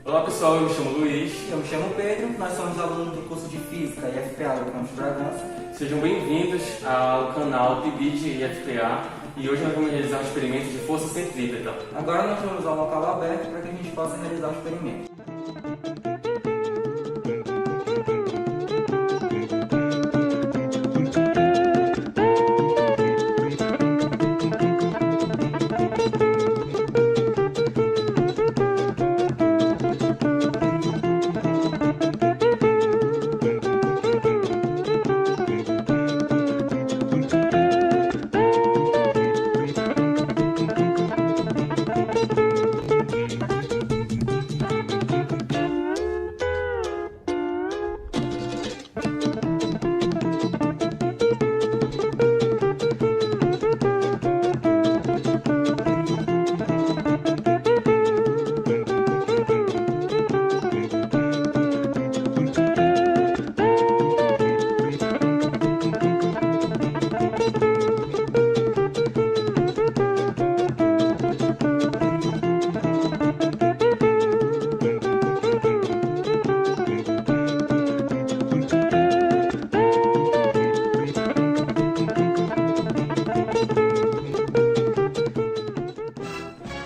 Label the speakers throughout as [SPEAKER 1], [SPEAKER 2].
[SPEAKER 1] Olá pessoal, eu me chamo Luiz. Eu me chamo Pedro. Nós somos alunos do curso de Física e FPA do Campus Bragança. Sejam bem-vindos ao canal PIBID e FPA. E hoje nós vamos realizar um experimento de força centrípeta. Agora nós vamos ao local aberto para que a gente possa realizar o experimento.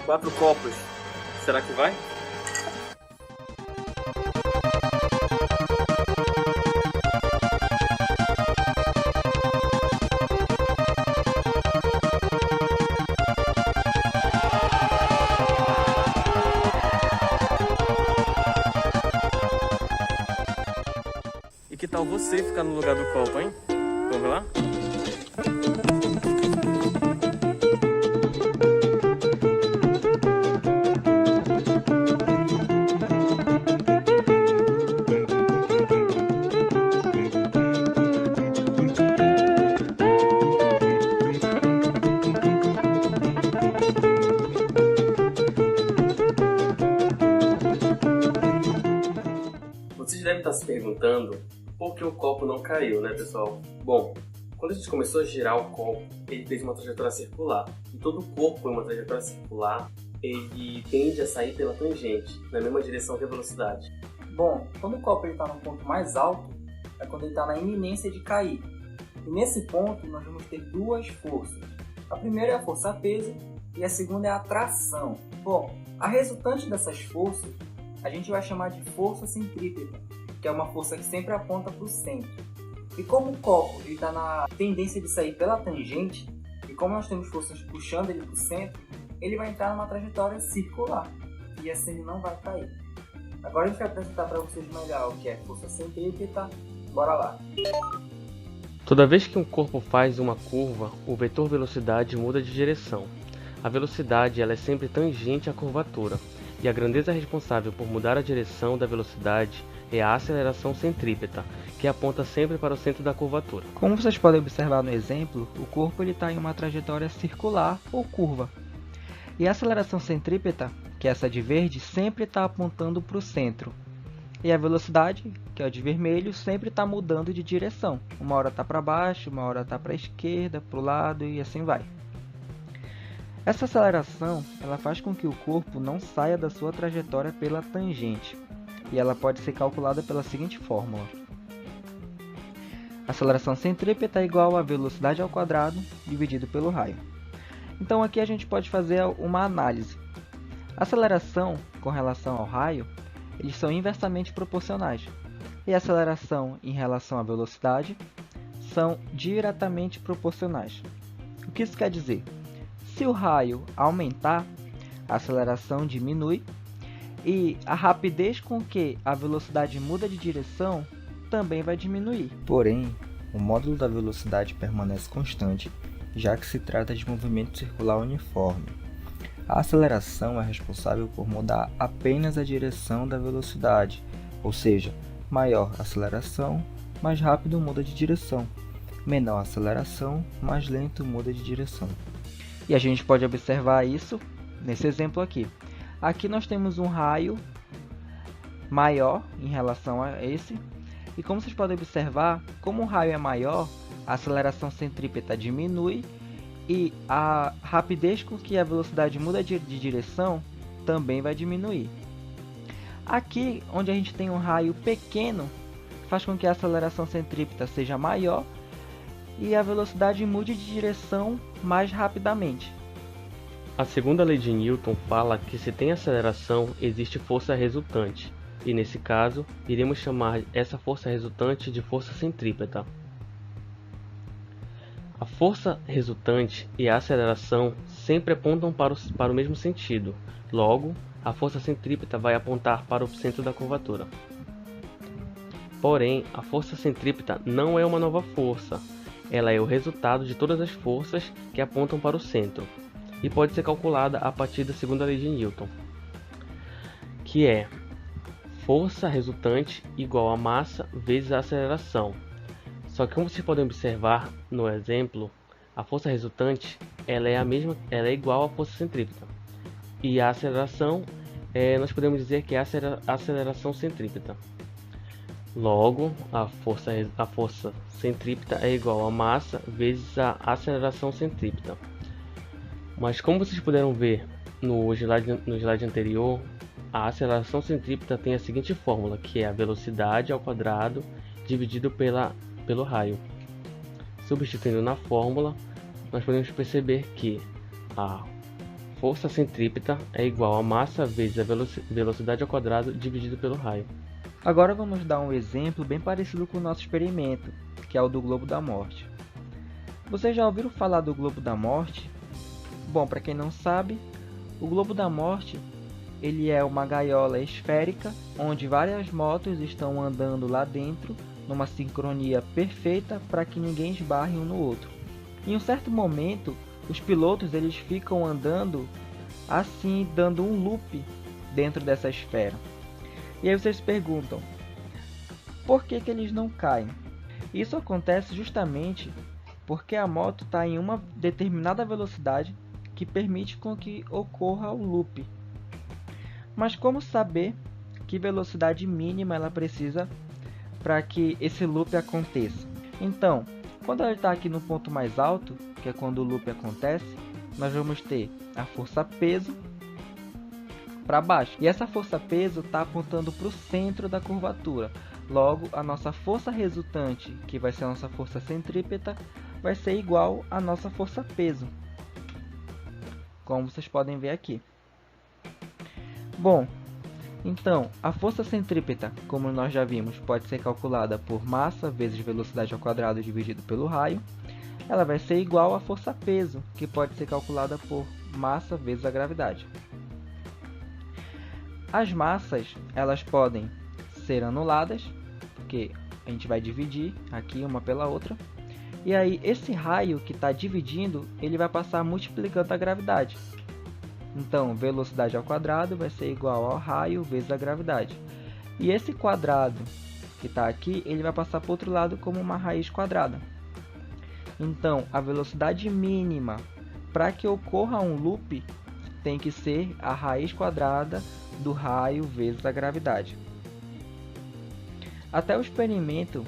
[SPEAKER 2] Quatro copos. Será que vai? E que tal você ficar no lugar do copo, hein? Vamos lá? Vocês devem estar se perguntando por que o copo não caiu, né, pessoal? Bom, quando a gente começou a girar o copo, ele fez uma trajetória circular. E todo corpo em uma trajetória circular, ele tende a sair pela tangente, na mesma direção que a velocidade.
[SPEAKER 1] Bom, quando o copo está no ponto mais alto, é quando ele está na iminência de cair. E nesse ponto, nós vamos ter duas forças. A primeira é a força-peso e a segunda é a tração. Bom, a resultante dessas forças a gente vai chamar de força centrípeta, que é uma força que sempre aponta para o centro. E como o copo está na tendência de sair pela tangente, e como nós temos forças puxando ele para o centro, ele vai entrar numa trajetória circular, e assim ele não vai cair. Agora a gente vai apresentar para vocês melhor o que é força centrípeta. Bora lá!
[SPEAKER 2] Toda vez que um corpo faz uma curva, o vetor velocidade muda de direção. A velocidade ela é sempre tangente à curvatura. E a grandeza responsável por mudar a direção da velocidade é a aceleração centrípeta, que aponta sempre para o centro da curvatura.
[SPEAKER 3] Como vocês podem observar no exemplo, o corpo está em uma trajetória circular ou curva. E a aceleração centrípeta, que é essa de verde, sempre está apontando para o centro. E a velocidade, que é a de vermelho, sempre está mudando de direção. Uma hora está para baixo, uma hora está para a esquerda, para o lado e assim vai. Essa aceleração ela faz com que o corpo não saia da sua trajetória pela tangente, e ela pode ser calculada pela seguinte fórmula. A aceleração centrípeta é igual a velocidade ao quadrado dividido pelo raio. Então aqui a gente pode fazer uma análise. A aceleração com relação ao raio, eles são inversamente proporcionais, e a aceleração em relação à velocidade são diretamente proporcionais. O que isso quer dizer? Se o raio aumentar, a aceleração diminui e a rapidez com que a velocidade muda de direção também vai diminuir.
[SPEAKER 4] Porém, o módulo da velocidade permanece constante, já que se trata de movimento circular uniforme. A aceleração é responsável por mudar apenas a direção da velocidade, ou seja, maior aceleração, mais rápido muda de direção. Menor aceleração, mais lento muda de direção.
[SPEAKER 3] E a gente pode observar isso nesse exemplo aqui. Aqui nós temos um raio maior em relação a esse. E como vocês podem observar, como o raio é maior, a aceleração centrípeta diminui e a rapidez com que a velocidade muda de direção também vai diminuir. Aqui, onde a gente tem um raio pequeno, faz com que a aceleração centrípeta seja maior e a velocidade mude de direção mais rapidamente.
[SPEAKER 2] A segunda lei de Newton fala que se tem aceleração, existe força resultante, e nesse caso, iremos chamar essa força resultante de força centrípeta. A força resultante e a aceleração sempre apontam para o mesmo sentido, logo, a força centrípeta vai apontar para o centro da curvatura. Porém, a força centrípeta não é uma nova força, ela é o resultado de todas as forças que apontam para o centro, e pode ser calculada a partir da segunda lei de Newton, que é força resultante igual a massa vezes a aceleração. Só que como vocês podem observar no exemplo, a força resultante ela é igual à força centrípeta, e a aceleração nós podemos dizer que é a aceleração centrípeta. Logo, a força centrípeta é igual a massa vezes a aceleração centrípeta. Mas como vocês puderam ver no slide anterior, a aceleração centrípeta tem a seguinte fórmula, que é a velocidade ao quadrado dividido pelo raio. Substituindo na fórmula, nós podemos perceber que a força centrípeta é igual a massa vezes a velocidade ao quadrado dividido pelo raio.
[SPEAKER 3] Agora vamos dar um exemplo bem parecido com o nosso experimento, que é o do globo da morte. Vocês já ouviram falar do globo da morte? Bom, para quem não sabe, o globo da morte ele é uma gaiola esférica onde várias motos estão andando lá dentro numa sincronia perfeita para que ninguém esbarre um no outro. Em um certo momento, os pilotos eles ficam andando assim, dando um loop dentro dessa esfera. E aí vocês se perguntam, por que eles não caem? Isso acontece justamente porque a moto está em uma determinada velocidade que permite com que ocorra o loop. Mas como saber que velocidade mínima ela precisa para que esse loop aconteça? Então, quando ela está aqui no ponto mais alto, que é quando o loop acontece, nós vamos ter a força peso para baixo. E essa força peso está apontando para o centro da curvatura. Logo, a nossa força resultante, que vai ser a nossa força centrípeta, vai ser igual à nossa força peso, como vocês podem ver aqui. Bom, então, a força centrípeta, como nós já vimos, pode ser calculada por massa vezes velocidade ao quadrado dividido pelo raio. Ela vai ser igual à força peso, que pode ser calculada por massa vezes a gravidade. As massas, elas podem ser anuladas, porque a gente vai dividir aqui uma pela outra. E aí, esse raio que está dividindo, ele vai passar multiplicando a gravidade. Então, velocidade ao quadrado vai ser igual ao raio vezes a gravidade. E esse quadrado que está aqui, ele vai passar para o outro lado como uma raiz quadrada. Então, a velocidade mínima para que ocorra um loop tem que ser a raiz quadrada do raio vezes a gravidade. Até o experimento,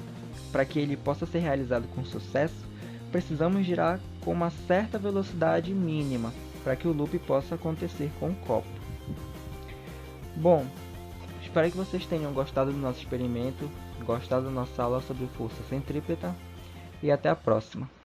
[SPEAKER 3] para que ele possa ser realizado com sucesso, precisamos girar com uma certa velocidade mínima para que o loop possa acontecer com o copo. Bom, espero que vocês tenham gostado do nosso experimento, gostado da nossa aula sobre força centrípeta e até a próxima.